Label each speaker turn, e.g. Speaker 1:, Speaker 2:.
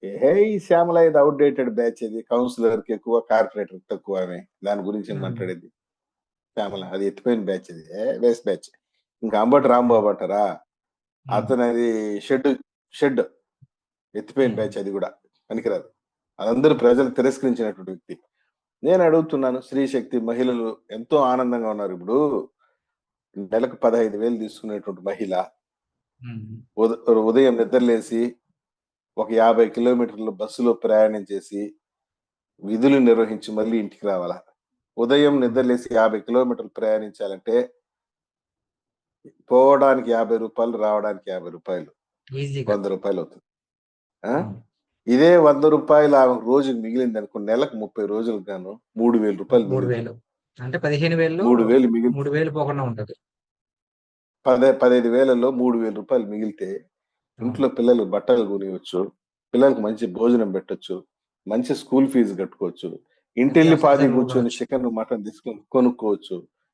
Speaker 1: ఏ ఈ శ్యామల ఇది outdated batch ఇది. కౌన్సిలర్ కి ఎక్కువ, కార్పొరేటర్ తక్కువ ఆమె. దాని గురించి ఏం
Speaker 2: ఉమ్,
Speaker 1: మాట్లాడేది శ్యామల? అది ఎత్తిపోయిన బ్యాచ్ అది, వేస్ట్ బ్యాచ్. ఇంకా అంబటి రాంబాబు అంటారా,
Speaker 2: ఉమ్,
Speaker 1: అతను అది షెడ్ షెడ్ ఎత్తిపోయిన
Speaker 2: ఉమ్,
Speaker 1: బ్యాచ్, అది కూడా పనికిరాదు. అదందరూ ప్రజలు తిరస్కరించినటువంటి వ్యక్తి. నేను అడుగుతున్నాను, స్త్రీ శక్తి మహిళలు ఎంతో ఆనందంగా ఉన్నారు ఇప్పుడు. నెలకు 15,000 తీసుకునేటువంటి మహిళ
Speaker 2: ఉమ్.
Speaker 1: ఉదయం నిద్రలేసి ఒక 50 కిలోమీటర్లు బస్సులో ప్రయాణం చేసి విధులు నిర్వహించి మళ్ళీ ఇంటికి రావాలా? ఉదయం
Speaker 2: అవును.
Speaker 1: నిద్రలేసి 50 కిలోమీటర్లు ప్రయాణించాలంటే పోవడానికి 50 రూపాయలు, రావడానికి 50 రూపాయలు,
Speaker 2: ఈజీగా.
Speaker 1: 100 రూపాయలు అవుతుంది. ఆ?
Speaker 2: అవును.
Speaker 1: ఇదే 100 రూపాయలు ఆమె రోజుకి మిగిలింది అనుకో, నెలకు 30 రోజులకు గాను 3,000 రూపాయలు
Speaker 2: మూడు
Speaker 1: మిగులుతుంది.
Speaker 2: వేలు అంటే 15,000లో
Speaker 1: 3,000 మిగిలి
Speaker 2: 3,000 పోకుండా ఉంటది.
Speaker 1: 15,000లో 3,000 రూపాయలు మిగిలితే
Speaker 2: అవును.
Speaker 1: ఇంట్లో పిల్లలకు బట్టలు కొనియవచ్చు, పిల్లలకు మంచి భోజనం పెట్టొచ్చు, మంచి స్కూల్ ఫీజు కట్టుకోవచ్చు, ఇంటిల్లి
Speaker 2: నిత్యావసర
Speaker 1: పాది
Speaker 2: సరుకులు
Speaker 1: కూర్చొని
Speaker 2: కొనొచ్చు.
Speaker 1: చికెన్ మటన్ తీసుకొని కొనుక్కోవచ్చు.